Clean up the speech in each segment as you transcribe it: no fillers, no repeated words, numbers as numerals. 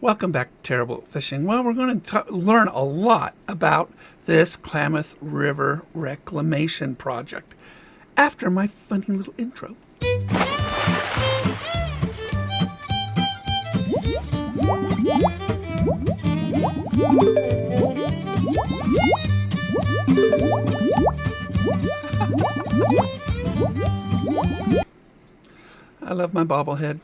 Welcome back to Terrible Fishing. Well, we're going to learn a lot about this Klamath River Reclamation Project after my funny little intro. I love my bobblehead.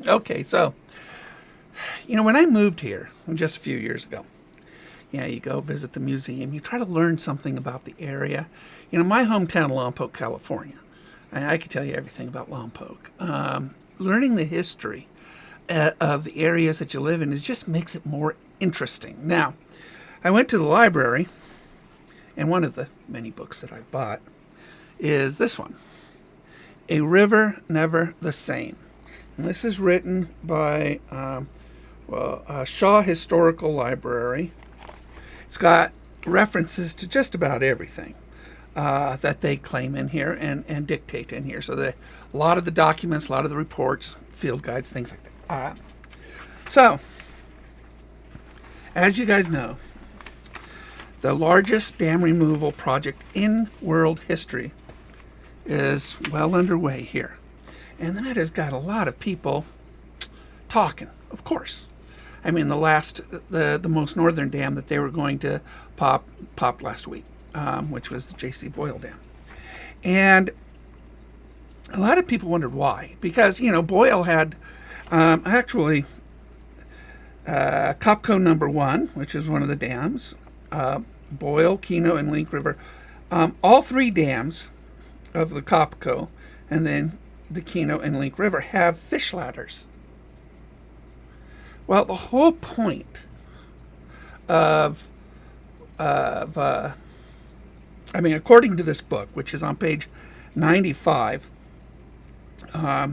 Okay, so when I moved here just a few years ago, you go visit the museum, you try to learn something about the area. My hometown, Lompoc, California, I could tell you everything about Lompoc. Learning the history of the areas that you live in just makes it more interesting. Now, I went to the library, and one of the many books that I bought is this one, A River Never the Same. And this is written by Shaw Historical Library. It's got references to just about everything that they claim in here and dictate in here. So a lot of the documents, a lot of the reports, field guides, things like that. So, as you guys know, the largest dam removal project in world history is well underway here. And that has got a lot of people talking, of course. I mean, the most northern dam that they were going to popped last week, which was the J.C. Boyle Dam. And a lot of people wondered why. Because, Boyle had Copco number 1, which is one of the dams, Boyle, Keno, and Link River. All three dams of the Copco, and then the Keno and Link River, have fish ladders. Well, the whole point according to this book, which is on page 95, it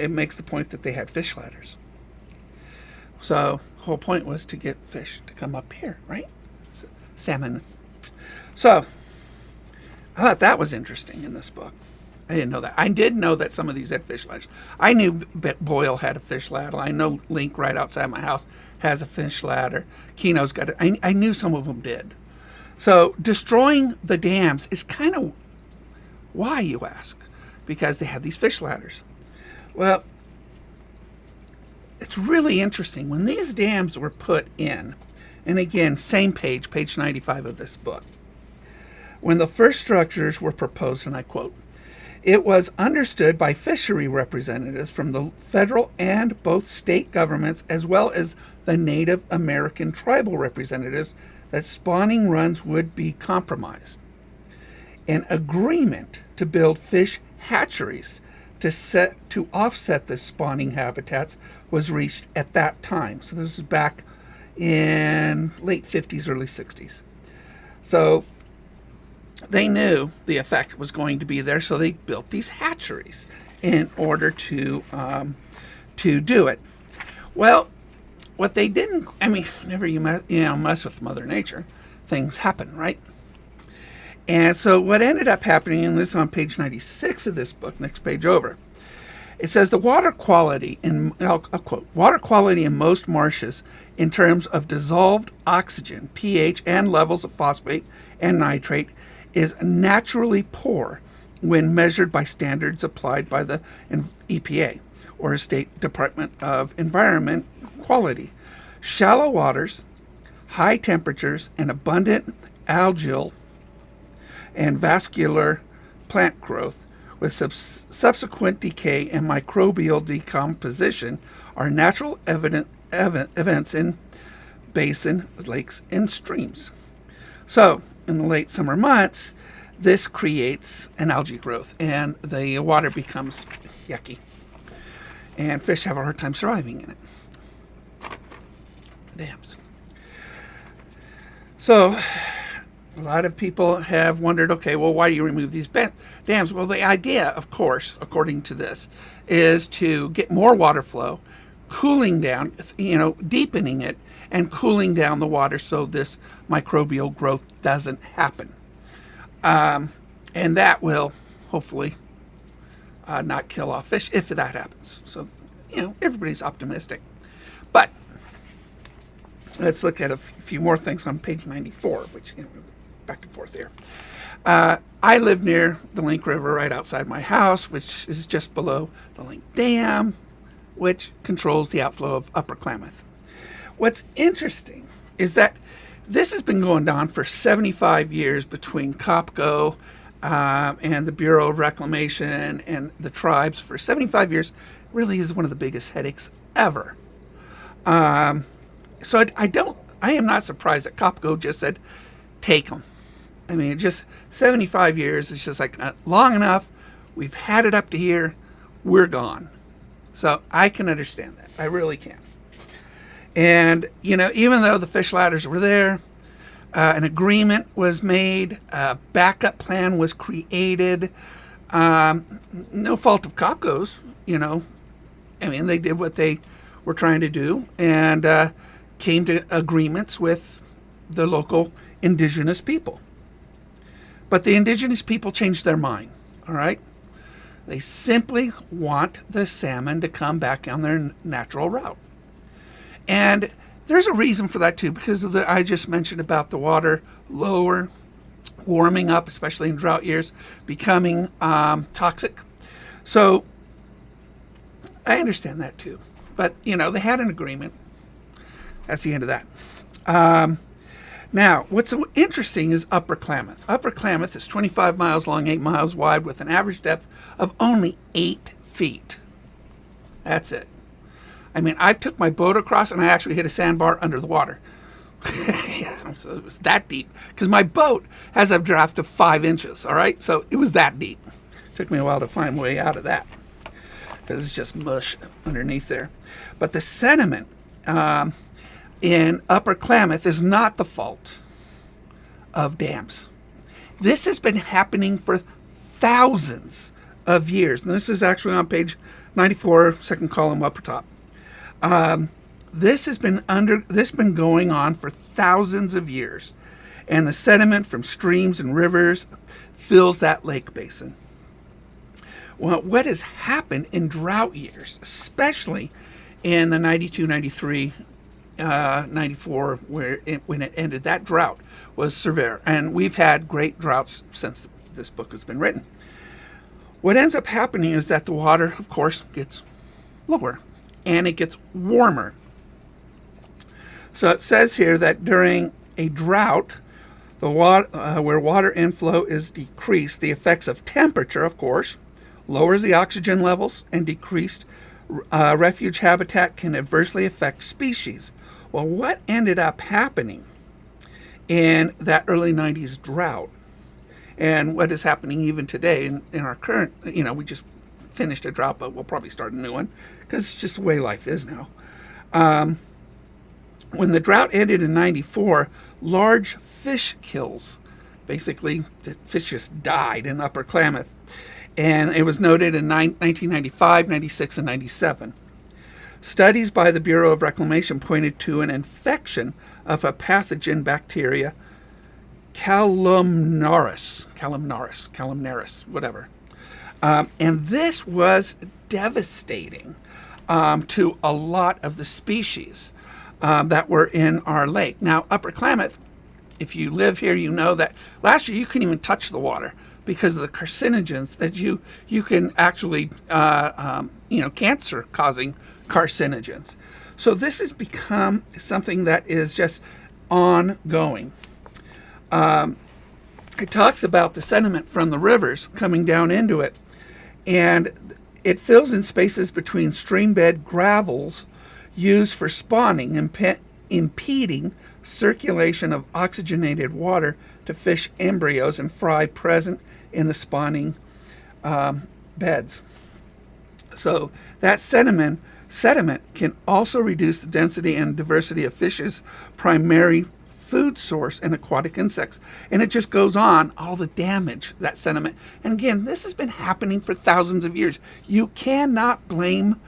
makes the point that they had fish ladders. So the whole point was to get fish to come up here, right? Salmon. So I thought that was interesting in this book. I didn't know that. I did know that some of these had fish ladders. I knew Boyle had a fish ladder. I know Link right outside my house has a fish ladder. Keno's got it. I knew some of them did. So destroying the dams is kind of why, you ask? Because they had these fish ladders. Well, it's really interesting. When these dams were put in, and again, same page 95 of this book, when the first structures were proposed, and I quote, "It was understood by fishery representatives from the federal and both state governments, as well as the Native American tribal representatives, that spawning runs would be compromised. An agreement to build fish hatcheries to offset the spawning habitats was reached at that time." So this is back in late 50s, early 60s. So they knew the effect was going to be there, so they built these hatcheries in order to do it. Well, what they didn't, whenever you mess with Mother Nature, things happen, right? And so what ended up happening, and this is on page 96 of this book, next page over, it says the water quality I'll quote, "Water quality in most marshes in terms of dissolved oxygen, pH, and levels of phosphate and nitrate is naturally poor when measured by standards applied by the EPA, or State Department of Environment Quality. Shallow waters, high temperatures, and abundant algal and vascular plant growth with subsequent decay and microbial decomposition are natural events in basin, lakes, and streams. So, in the late summer months, this creates an algae growth, and the water becomes yucky. And fish have a hard time surviving in it. The dams. So, a lot of people have wondered, okay, well, why do you remove these dams? Well, the idea, of course, according to this, is to get more water flow, cooling down, deepening it, and cooling down the water so this microbial growth doesn't happen. And that will hopefully not kill off fish if that happens. So, everybody's optimistic. But let's look at a few more things on page 94, which, back and forth here. I live near the Link River right outside my house, which is just below the Link Dam, which controls the outflow of Upper Klamath. What's interesting is that this has been going on for 75 years between COPCO and the Bureau of Reclamation and the tribes. For 75 years, really is one of the biggest headaches ever. So I am not surprised that COPCO just said, take them. I mean, just 75 years, it's just like long enough. We've had it up to here. We're gone. So I can understand that. I really can. And, even though the fish ladders were there, an agreement was made, a backup plan was created. No fault of COPCO's, I mean, they did what they were trying to do and came to agreements with the local indigenous people. But the indigenous people changed their mind, all right? They simply want the salmon to come back on their natural route. And there's a reason for that, too, because of I just mentioned about the water lower, warming up, especially in drought years, becoming toxic. So I understand that, too. But, they had an agreement. That's the end of that. Now, what's so interesting is Upper Klamath. Upper Klamath is 25 miles long, 8 miles wide, with an average depth of only 8 feet. That's it. I mean, I took my boat across, and I actually hit a sandbar under the water. So it was that deep. Because my boat has a draft of 5 inches, all right? So it was that deep. Took me a while to find a way out of that, because it's just mush underneath there. But the sediment in Upper Klamath is not the fault of dams. This has been happening for thousands of years. And this is actually on page 94, second column upper top. This has been going on for thousands of years. And the sediment from streams and rivers fills that lake basin. Well, what has happened in drought years, especially in the 92, 93, 94, when it ended, that drought was severe. And we've had great droughts since this book has been written. What ends up happening is that the water, of course, gets lower and it gets warmer. So it says here that during a drought, the water, where water inflow is decreased, the effects of temperature, of course, lowers the oxygen levels, and decreased refuge habitat can adversely affect species. Well, what ended up happening in that early 90s drought, and what is happening even today in our current, we just finished a drought, but we'll probably start a new one, because it's just the way life is now. When the drought ended in 94, large fish kills, basically the fish just died in Upper Klamath. And it was noted in 1995, 96, and 97. Studies by the Bureau of Reclamation pointed to an infection of a pathogen bacteria, Calumnaris, whatever. And this was devastating to a lot of the species that were in our lake. Now, Upper Klamath, if you live here, you know that last year you couldn't even touch the water because of the carcinogens that you can actually, cancer-causing carcinogens. So this has become something that is just ongoing. It talks about the sediment from the rivers coming down into it, and it fills in spaces between streambed gravels used for spawning, impeding circulation of oxygenated water to fish embryos and fry present in the spawning beds. So that sediment can also reduce the density and diversity of fish's primary food source and aquatic insects. And it just goes on, all the damage, that sediment. And again, this has been happening for thousands of years. You cannot blame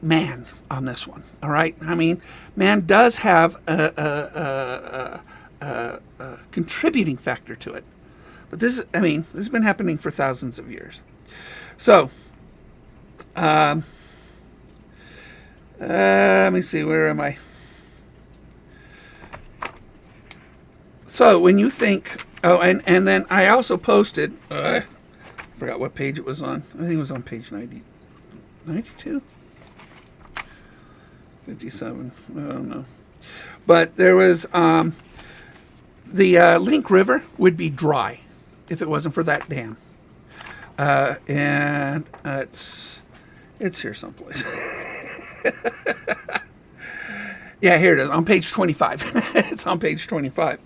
man on this one, all right? I mean, man does have a contributing factor to it. But this has been happening for thousands of years. So, let me see, where am I? So when you think, and then I also posted, I forgot what page it was on. I think it was on page 90, 92? 57, I don't know. But there was, the Link River would be dry if it wasn't for that dam. And it's here someplace. Yeah, here it is on page 25. It's on page 25.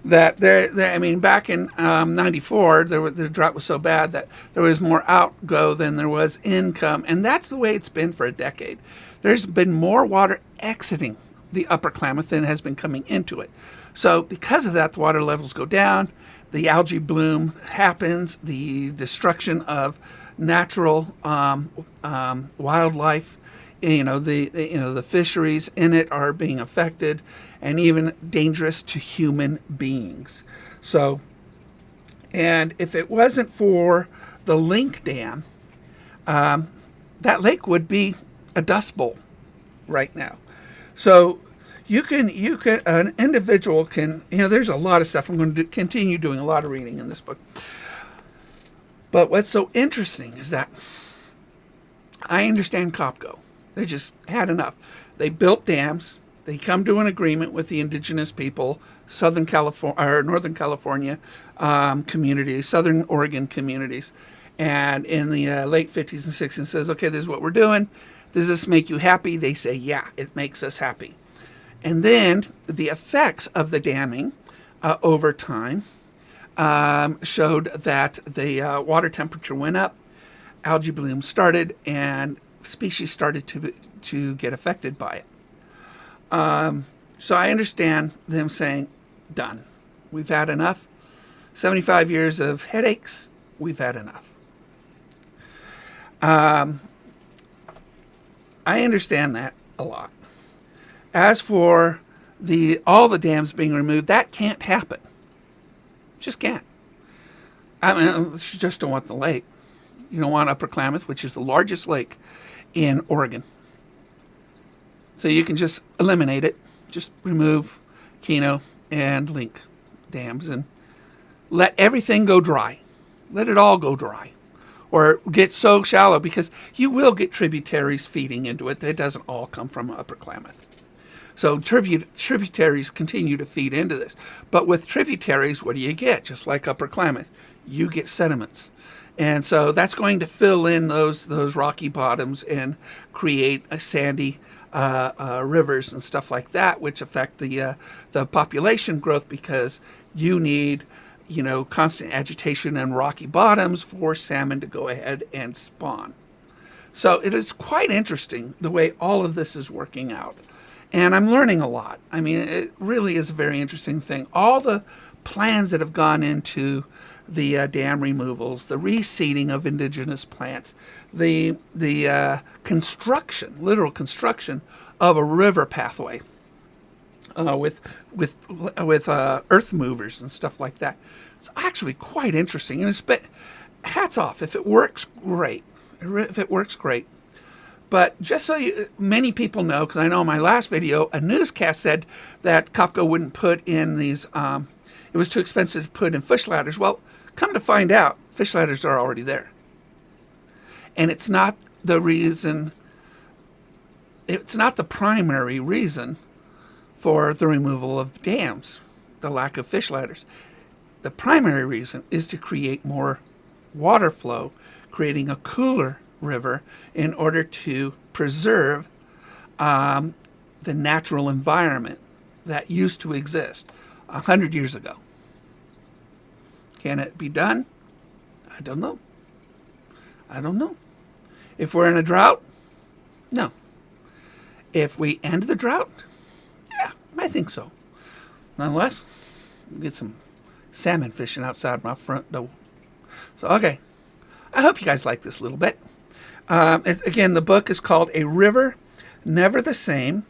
That I mean, back in 94, the drought was so bad that there was more outgo than there was income, and that's the way it's been for a decade. There's been more water exiting the upper Klamath than has been coming into it. So because of that, the water levels go down, the algae bloom happens, the destruction of natural wildlife, the fisheries in it are being affected, and even dangerous to human beings. So, and if it wasn't for the Link Dam, that lake would be a dust bowl right now. So you can an individual can, there's a lot of stuff. I'm going to continue doing a lot of reading in this book. But what's so interesting is that I understand COPCO. They just had enough. They built dams. They come to an agreement with the indigenous people, Northern California communities, Southern Oregon communities, and in the late 50s and 60s, says, okay, this is what we're doing. Does this make you happy? They say, yeah, it makes us happy. And then the effects of the damming over time showed that the water temperature went up, algae bloom started, and species started to get affected by it. So I understand them saying, done. We've had enough. 75 years of headaches. We've had enough. I understand that a lot. As for all the dams being removed, that can't happen. Just can't. I mean, you just don't want the lake. You don't want Upper Klamath, which is the largest lake in Oregon. So you can just eliminate it. Just remove Keno and Link dams and let everything go dry. Let it all go dry. Or get so shallow, because you will get tributaries feeding into it. That doesn't all come from Upper Klamath. So tributaries continue to feed into this. But with tributaries, what do you get? Just like Upper Klamath, you get sediments. And so that's going to fill in those rocky bottoms and create a sandy rivers and stuff like that, which affect the population growth, because you need constant agitation and rocky bottoms for salmon to go ahead and spawn. So it is quite interesting the way all of this is working out. And I'm learning a lot. I mean, it really is a very interesting thing. All the plans that have gone into the dam removals, the reseeding of indigenous plants, the construction, literal construction of a river pathway with earth movers and stuff like that. It's actually quite interesting, and hats off. If it works, great. If it works, great. But just so many people know, because I know in my last video, a newscast said that COPCO wouldn't put in these, it was too expensive to put in fish ladders. Well, come to find out, fish ladders are already there. And it's not the reason, it's not the primary reason for the removal of dams, the lack of fish ladders. The primary reason is to create more water flow, creating a cooler river in order to preserve the natural environment that used to exist 100 years ago. Can it be done? I don't know. If we're in a drought, no. If we end the drought, yeah, I think so. Nonetheless, we'll get some salmon fishing outside my front door. So, okay. I hope you guys like this a little bit. Again, the book is called A River Never the Same,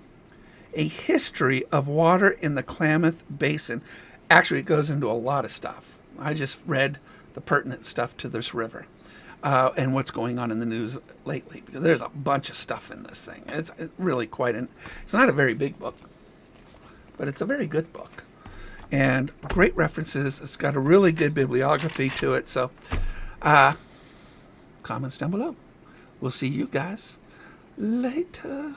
A History of Water in the Klamath Basin. Actually, it goes into a lot of stuff. I just read the pertinent stuff to this river. and what's going on in the news lately, because there's a bunch of stuff in this thing. It's really it's not a very big book, but it's a very good book. And great references. It's got a really good bibliography to it. So, comments down below. We'll see you guys later.